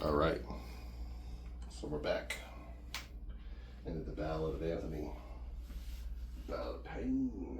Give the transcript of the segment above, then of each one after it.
All right, so we're back into the Ballad of Anthony. Ballad of Pain.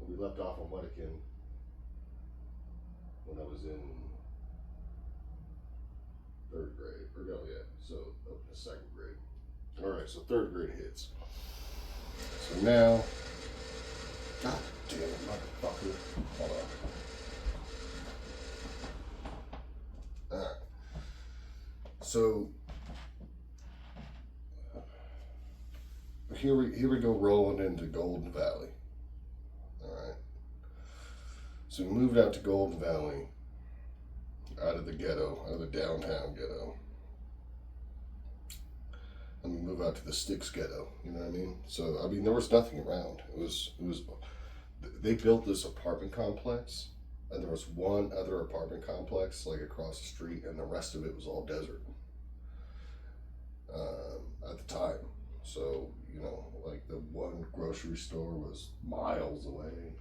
We left off on Wedekind when I was in third grade. Or no, yeah, so the second grade. All right, so third grade hits. So now, God damn it, motherfucker. Hold on. All right. So here we go rolling into Golden Valley. All right. So we moved out to Golden Valley, out of the ghetto, out of the downtown ghetto. And we move out to the Sticks ghetto. You know what I mean? So I mean, there was nothing around. It was. They built this apartment complex, and there was one other apartment complex like across the street, and the rest of it was all desert. At the time, so you know, like the one grocery store was miles away.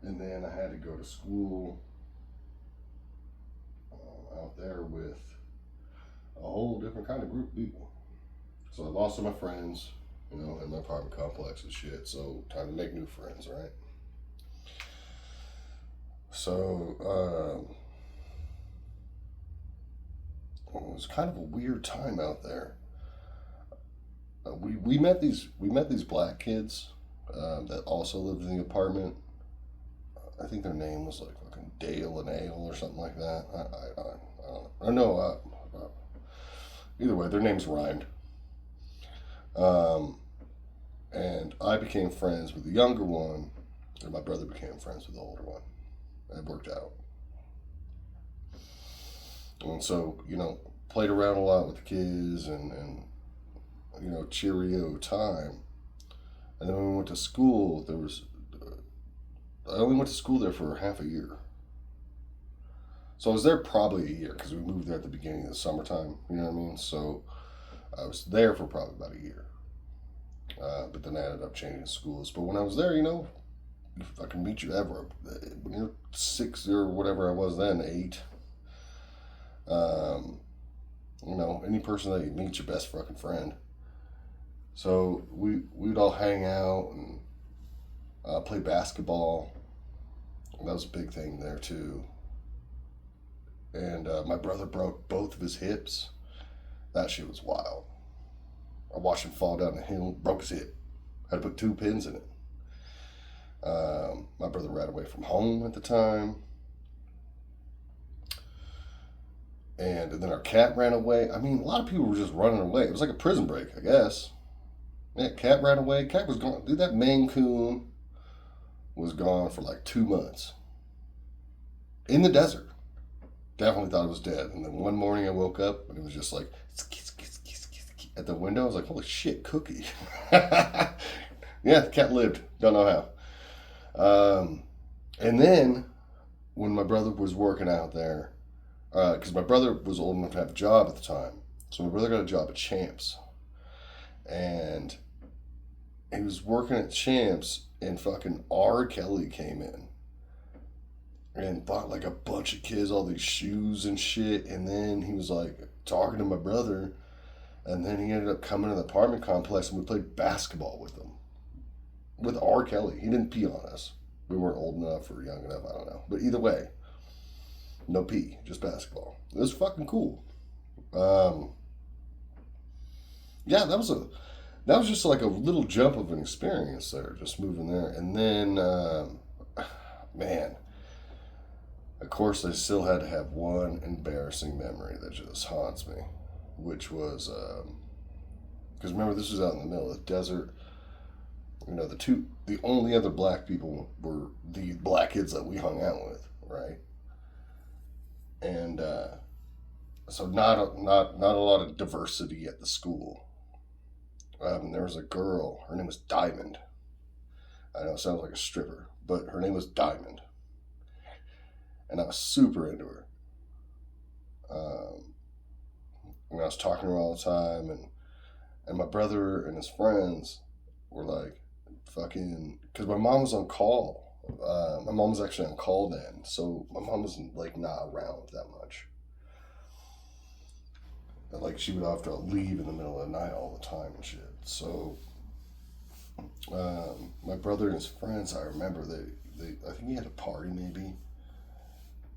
And then I had to go to school out there with a whole different kind of group of people. So I lost all my friends, you know, in my apartment complex and shit. So time to make new friends, right? So it was kind of a weird time out there. We met these black kids that also lived in the apartment. I think their name was like fucking Dale and Ale or something like that. I don't know. Either way, their names rhymed. And I became friends with the younger one, and my brother became friends with the older one. It worked out. And so, you know, played around a lot with the kids and you know, Cheerio time. And then when we went to school, I only went to school there for half a year. So I was there probably a year because we moved there at the beginning of the summertime. You know what I mean? So I was there for probably about a year. But then I ended up changing schools. But when I was there, you know, if I can meet you ever, when you're 6 or whatever I was then, 8, you know, any person that you meet, your best fucking friend. So we'd all hang out and play basketball. That was a big thing there too. And my brother broke both of his hips. That shit was wild. I watched him fall down the hill, broke his hip. Had to put 2 pins in it. My brother ran away from home at the time. And then our cat ran away. I mean, a lot of people were just running away. It was like a prison break, I guess. Yeah, cat ran away. Cat was gone. Dude, that Maine Coon was gone for like 2 months. In the desert. Definitely thought it was dead. And then one morning I woke up and it was just like at the window. I was like, holy shit, Cookie. Yeah, the cat lived. Don't know how. And then when my brother was working out there, because my brother was old enough to have a job at the time. So my brother got a job at Champs. And he was working at Champs and fucking R. Kelly came in and bought like a bunch of kids all these shoes and shit. And then he was like talking to my brother. And then he ended up coming to the apartment complex and we played basketball with him. With R. Kelly. He didn't pee on us. We weren't old enough or young enough, I don't know. But either way, no pee, just basketball. It was fucking cool. Yeah, that was just like a little jump of an experience there, just moving there. And then, man, of course, I still had to have one embarrassing memory that just haunts me, which was, because remember, this was out in the middle of the desert. You know, the only other black people were the black kids that we hung out with, right? And so not a lot of diversity at the school. There was a girl. Her name was Diamond. I know it sounds like a stripper, but her name was Diamond, and I was super into her. And I was talking to her all the time, and my brother and his friends were like, fucking, because my mom was on call. My mom was actually on call then, so my mom was like not around that much. And, like she would have to leave in the middle of the night all the time and shit. So my brother and his friends, I remember they I think he had a party maybe,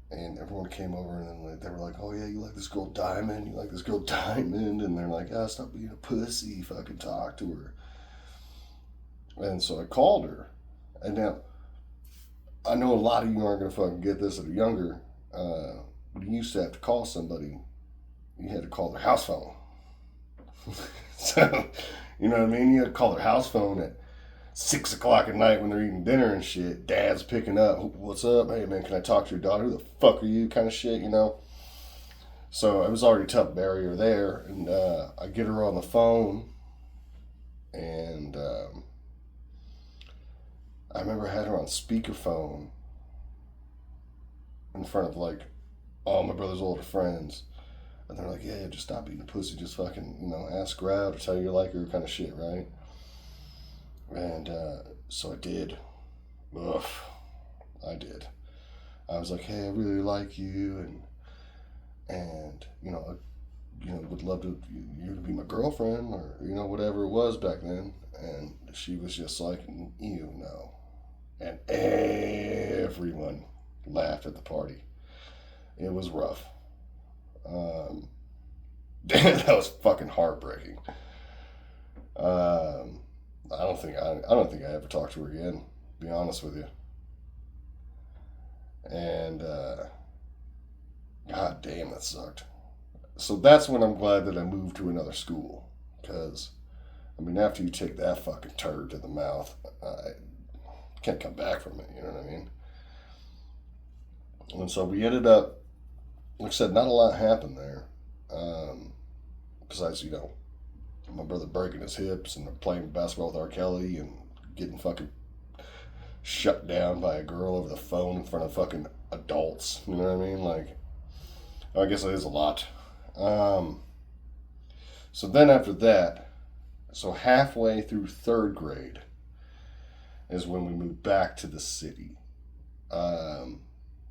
and everyone came over and then they were like, "Oh yeah, you like this girl Diamond? You like this girl Diamond?" And they're like, "Ah, stop being a pussy, fucking talk to her." And so I called her, and now I know a lot of you aren't gonna fucking get this that are younger. But you used to have to call somebody, you had to call their house phone. So, you know what I mean? You had to call their house phone at 6 o'clock at night when they're eating dinner and shit. Dad's picking up. "What's up? Hey man, can I talk to your daughter? Who the fuck are you?" Kind of shit, you know? So it was already a tough barrier there. And I get her on the phone. And I remember I had her on speakerphone in front of like all my brother's older friends. And they're like, "Yeah, just stop being a pussy. Just fucking, ask her out or tell her you like her," kind of shit, right? And so I did. Ugh, I did. I was like, "Hey, I really like you, and would love you to be my girlfriend, or whatever it was back then." And she was just like, "You know," and everyone laughed at the party. It was rough. That was fucking heartbreaking. Um, I don't think I ever talked to her again. To be honest with you. And god damn, that sucked. So that's when I'm glad that I moved to another school, because I mean, after you take that fucking turd to the mouth, I can't come back from it. You know what I mean? And so we ended up, like I said, not a lot happened there. Besides, my brother breaking his hips and playing basketball with R. Kelly and getting fucking shut down by a girl over the phone in front of fucking adults. You know what I mean? Like, I guess it is a lot. So then after that, so halfway through third grade is when we moved back to the city. But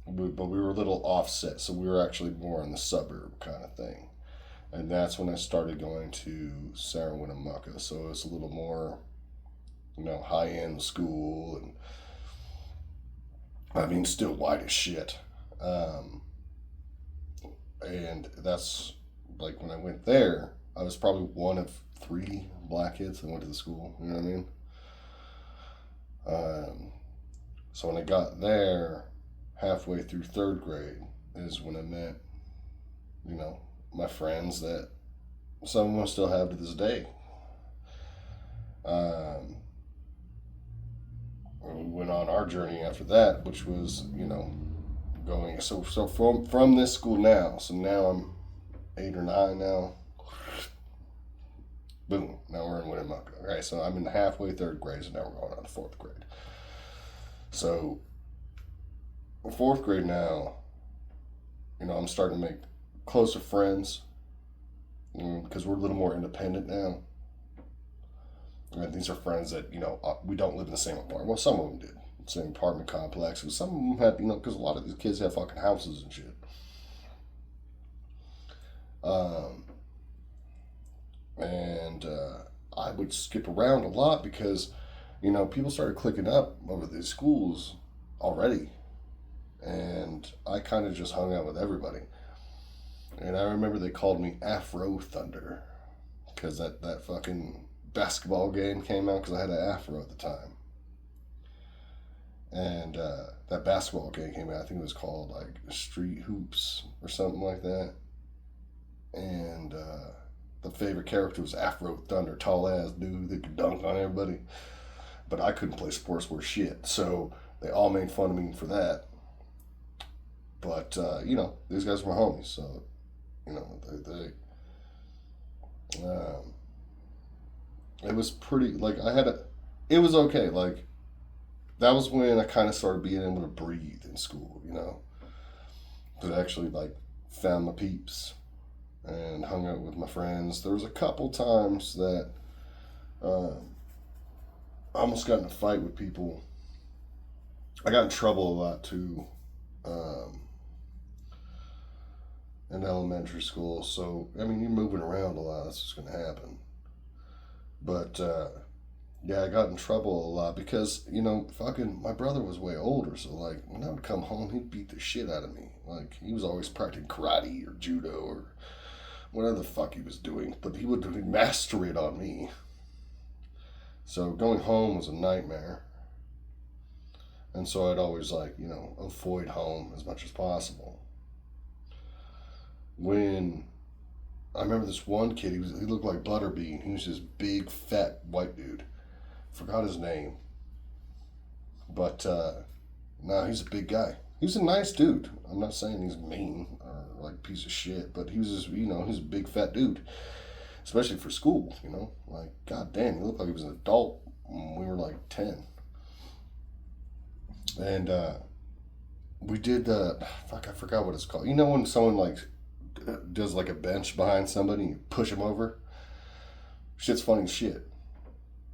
we were a little offset, so we were actually more in the suburb kind of thing. And that's when I started going to Sarah Winnemucca. So it was a little more, high end school, and I mean, still white as shit. And that's like when I went there, I was probably one of 3 black kids that went to the school. You know what I mean? So when I got there, halfway through third grade, is when I met, my friends that some of them still have to this day. We went on our journey after that, which was, going. So from this school now. So now I'm 8 or 9 now. Boom. Now we're in Winnemucca. Okay, so I'm in halfway third grade, so now we're going on to fourth grade. So fourth grade now, I'm starting to make closer friends, because we're a little more independent now. And these are friends that, we don't live in the same apartment. Well, some of them did. Same apartment complex. But some of them had, because a lot of these kids have fucking houses and shit. And I would skip around a lot because, people started clicking up over these schools already. And I kind of just hung out with everybody. And I remember they called me Afro Thunder, because that fucking basketball game came out, because I had an afro at the time. And that basketball game came out, I think it was called like Street Hoops or something like that. And the favorite character was Afro Thunder, tall ass dude that could dunk on everybody. But I couldn't play sports worth shit, so they all made fun of me for that. But these guys were homies, so they it was pretty, like, it was okay. Like, that was when I kind of started being able to breathe in school, because I actually, like, found my peeps and hung out with my friends. There was a couple times that I almost got in a fight with people. I got in trouble a lot too, um, in elementary school. So I mean, you're moving around a lot. That's what's going to happen. But yeah, I got in trouble a lot because fucking my brother was way older. So like when I would come home, he'd beat the shit out of me. Like he was always practicing karate or judo or whatever the fuck he was doing. But he would master it on me. So going home was a nightmare. And so I'd always avoid home as much as possible. When I remember this one kid, he looked like Butterbean. He was this big fat white dude. Forgot his name, but no, he's a big guy. He was a nice dude. I'm not saying he's mean or like a piece of shit, but he was just, he's a big fat dude, especially for school. Like goddamn, he looked like he was an adult when we were like 10. And we did fuck, I forgot what it's called. You know when someone like does like a bench behind somebody and you push them over? Shit's funny as shit.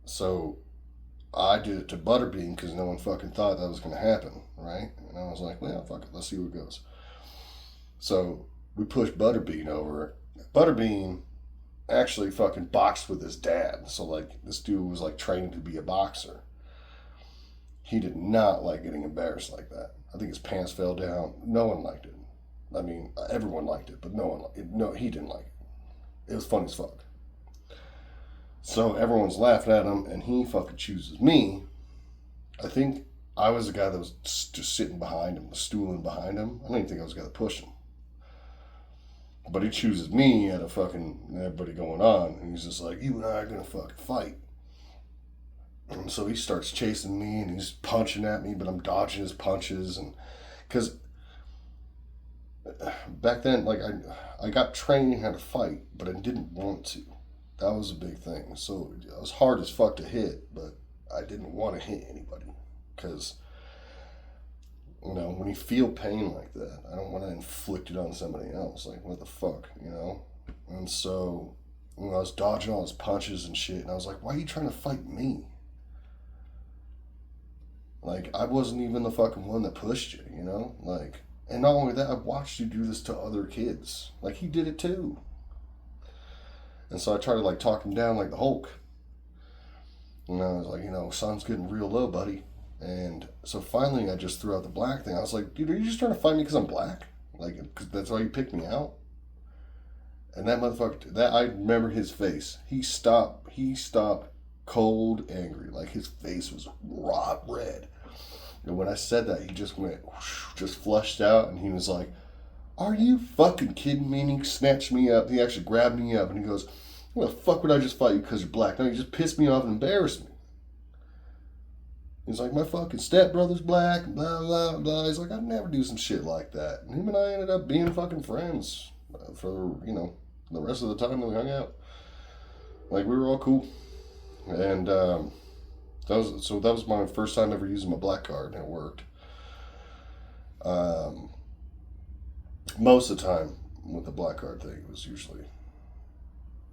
So I did it to Butterbean because no one fucking thought that was going to happen, right? And I was like, well, fuck it, let's see where it goes. So we pushed Butterbean over. Butterbean actually fucking boxed with his dad. So like this dude was like training to be a boxer. He did not like getting embarrassed like that. I think his pants fell down. No one liked it. I mean, everyone liked it, but he didn't like it. It was funny as fuck. So everyone's laughing at him, and he fucking chooses me. I think I was the guy that was just sitting behind him, stooling behind him. I don't even think I was the guy that pushed him. But he chooses me out of fucking everybody going on, and he's just like, you and I are gonna fucking fight. And so he starts chasing me, and he's punching at me, but I'm dodging his punches, and because back then, like I got trained how to fight, but I didn't want to. That was a big thing. So it was hard as fuck to hit, but I didn't want to hit anybody because when you feel pain like that, I don't want to inflict it on somebody else. Like what the fuck. And so I was dodging all his punches and shit, and I was like, why are you trying to fight me? Like I wasn't even the fucking one that pushed you. Like, and not only that, I watched you do this to other kids. Like he did it too. And so I tried to like talk him down like the Hulk. And I was like, sun's getting real low, buddy. And so finally I just threw out the black thing. I was like, dude, are you just trying to fight me because I'm black? Like, cause that's why you picked me out? And that motherfucker, I remember his face. He stopped cold angry. Like his face was raw red. And when I said that, he just went, whoosh, just flushed out. And he was like, are you fucking kidding me? And he snatched me up. He actually grabbed me up and he goes, well, the fuck would I just fight you because you're black? No, you just pissed me off and embarrassed me. He's like, my fucking stepbrother's black, blah, blah, blah. He's like, I'd never do some shit like that. And him and I ended up being fucking friends for, the rest of the time that we hung out. Like, we were all cool. And that was my first time ever using my black card, and it worked. Most of the time with the black card thing, it was usually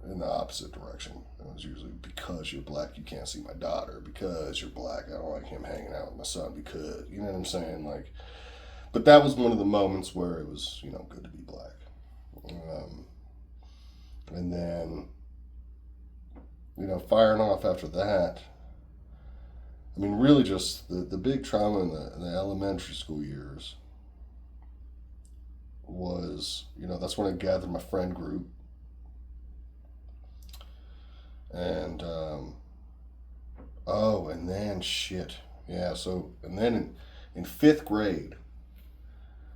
in the opposite direction. It was usually because you're black, you can't see my daughter. Because you're black, I don't like him hanging out with my son. Because, you know what I'm saying? Like, but that was one of the moments where it was, good to be black. And then, firing off after that. I mean, really just the big trauma in the elementary school years was, that's when I gathered my friend group. And, and then shit. Yeah, so, and then in fifth grade,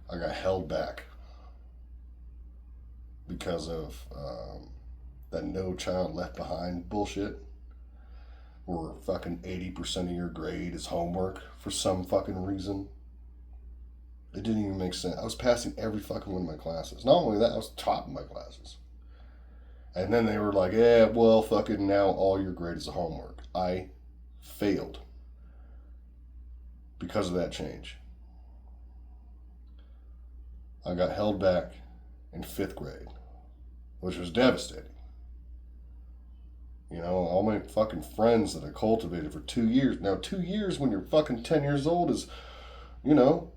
I got held back because of that No Child Left Behind bullshit. Where fucking 80% of your grade is homework for some fucking reason. It didn't even make sense. I was passing every fucking one of my classes. Not only that, I was top in my classes. And then they were like, yeah, well, fucking now all your grade is homework. I failed because of that change. I got held back in fifth grade, which was devastating. You know, all my fucking friends that I cultivated for 2 years. Now, 2 years when you're fucking 10 years old is, you know,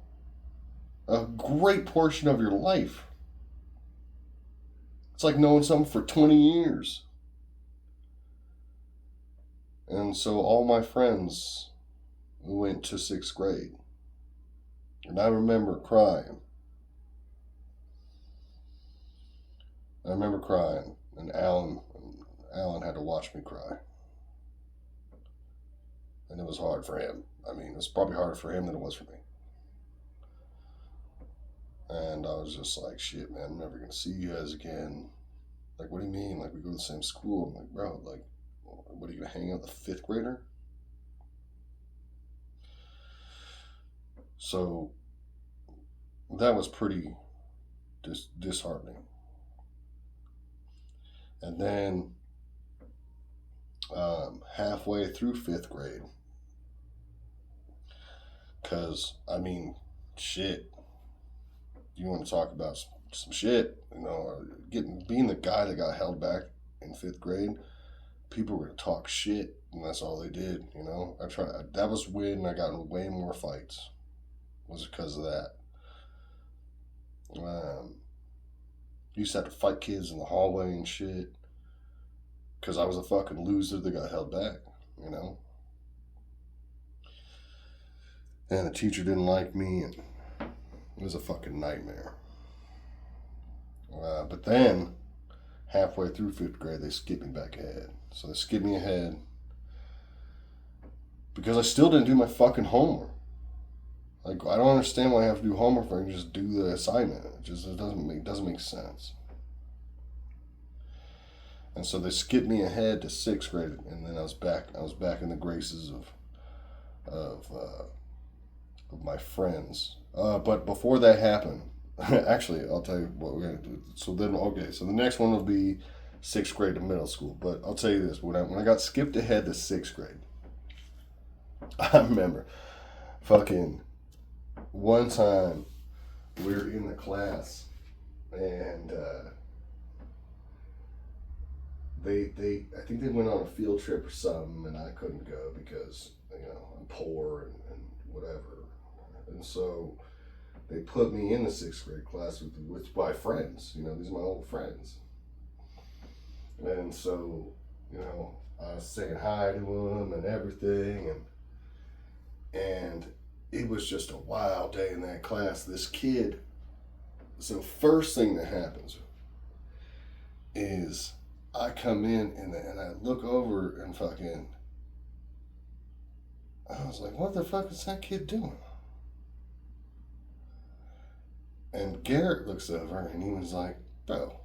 a great portion of your life. It's like knowing someone for 20 years. And so all my friends went to sixth grade. And I remember crying. I remember crying. And Alan had to watch me cry. And it was hard for him. I mean, it was probably harder for him than it was for me. And I was just like, shit, man, I'm never going to see you guys again. Like, what do you mean? Like, we go to the same school. I'm like, bro, like, what are you going to hang out with a fifth grader? So that was pretty disheartening. And then halfway through fifth grade, because, I mean, shit, you want to talk about some shit, you know, being the guy that got held back in fifth grade, people were going to talk shit, and that's all they did, you know. That was when I got in way more fights, was because of that. Used to have to fight kids in the hallway and shit, because I was a fucking loser that got held back, you know. And the teacher didn't like me, and it was a fucking nightmare. But then, halfway through fifth grade, they skipped me back ahead. So they skipped me ahead because I still didn't do my fucking homework. Like, I don't understand why I have to do homework if I can just do the assignment. It doesn't make sense. And so they skipped me ahead to sixth grade, and then I was back in the graces of my friends. But before that happened, actually, I'll tell you what we're gonna do. So the next one will be sixth grade to middle school. But I'll tell you this: when I got skipped ahead to sixth grade, I remember fucking one time we were in the class and I think they went on a field trip or something, and I couldn't go because, you know, I'm poor and whatever. And so they put me in the sixth grade class with my friends. You know, these are my old friends. And so, you know, I was saying hi to them and everything, and it was just a wild day in that class. This kid. So first thing that happens is I come in and I look over and fucking, I was like, what the fuck is that kid doing? And Garrett looks over and he was like, bro,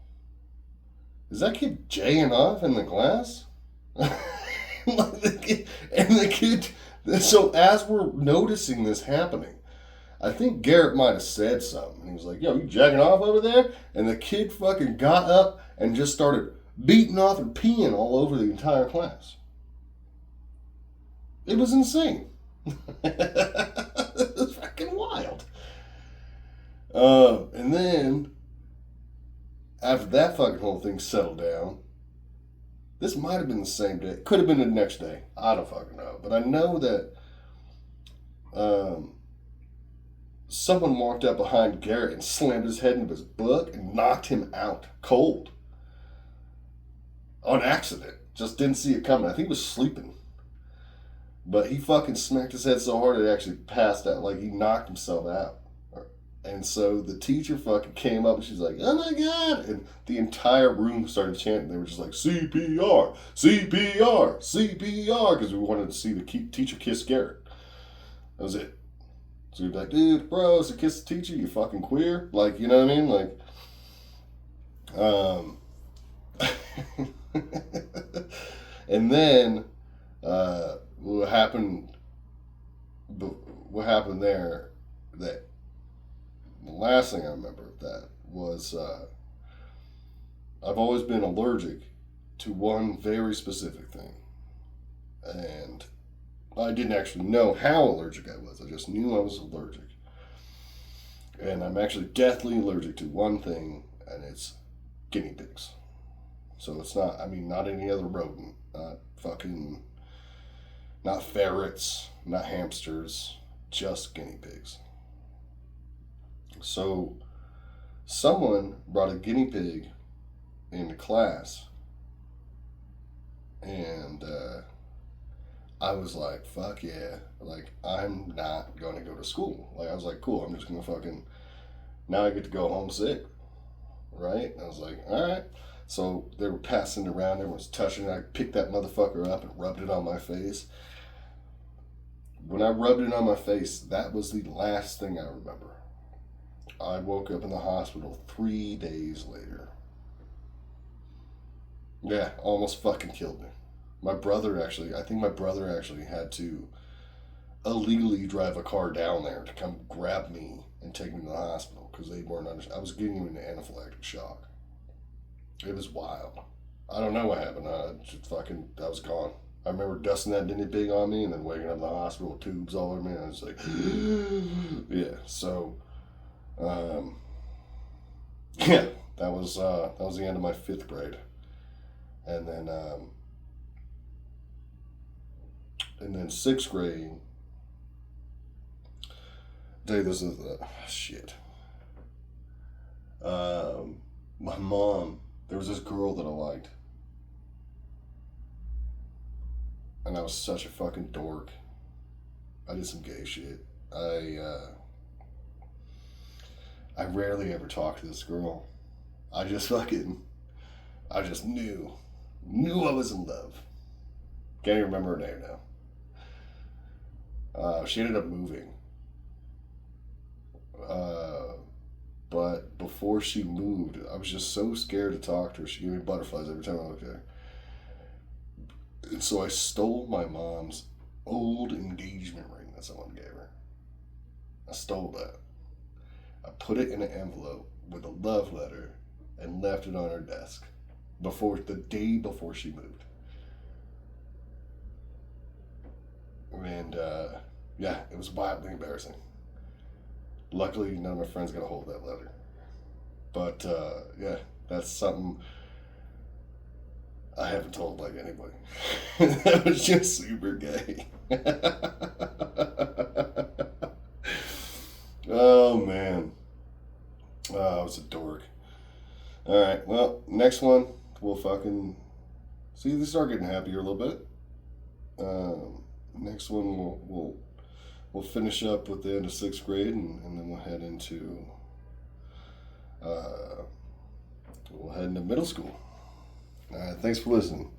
is that kid jaying off in the class? The kid, so as we're noticing this happening, I think Garrett might have said something. He was like, yo, you jacking off over there? And the kid fucking got up and just started beating off and peeing all over the entire class. It was insane. It was fucking wild. And then, after that fucking whole thing settled down, this might have been the same day. Could have been the next day. I don't fucking know. But I know that someone walked up behind Garrett and slammed his head into his book and knocked him out cold. On accident. Just didn't see it coming. I think he was sleeping. But he fucking smacked his head so hard it actually passed out. Like, he knocked himself out. And so the teacher fucking came up and she's like, oh my God. And the entire room started chanting. They were just like, CPR, CPR, CPR. Because we wanted to see the teacher kiss Garrett. That was it. So he'd be like, dude, bro, so kiss the teacher, you fucking queer? Like, you know what I mean? Like, and then what happened there, that the last thing I remember of that was I've always been allergic to one very specific thing. And I didn't actually know how allergic I was. I just knew I was allergic. And I'm actually deathly allergic to one thing, and it's guinea pigs. So it's not, I mean, not any other rodent. Not ferrets, not hamsters, just guinea pigs. So someone brought a guinea pig into class, and I was like, fuck yeah. Like, I'm not going to go to school. Like, I was like, cool, I'm just going to fucking, now I get to go home sick, right? I was like, all right. So they were passing it around, everyone was touching it. I picked that motherfucker up and rubbed it on my face. When I rubbed it on my face, that was the last thing I remember. I woke up in the hospital 3 days later. Yeah, almost fucking killed me. I think my brother actually had to illegally drive a car down there to come grab me and take me to the hospital because they weren't I was getting into anaphylactic shock. It was wild. I don't know what happened. I was gone. I remember dusting that guinea pig on me and then waking up in the hospital with tubes all over me. And I was like, yeah. So, um, yeah, that was the end of my 5th grade, and then 6th grade. Dude, this is shit. My mom. There was this girl that I liked, and I was such a fucking dork. I did some gay shit. I rarely ever talked to this girl. I just fucking I just knew I was in love. Can't even remember her name now. She ended up moving. Uh, but before she moved, I was just so scared to talk to her. She gave me butterflies every time I looked at her. And so I stole my mom's old engagement ring that someone gave her. I stole that. I put it in an envelope with a love letter and left it on her desk the day before she moved. And yeah, it was wildly embarrassing. Luckily, none of my friends got a hold of that letter. But yeah, that's something I haven't told like anybody. That was just super gay. Oh man, I was a dork. All right, well, next one we'll fucking see. They start getting happier a little bit. Next one we'll finish up with the end of 6th grade, and then uh, we'll head into middle school. Thanks for listening.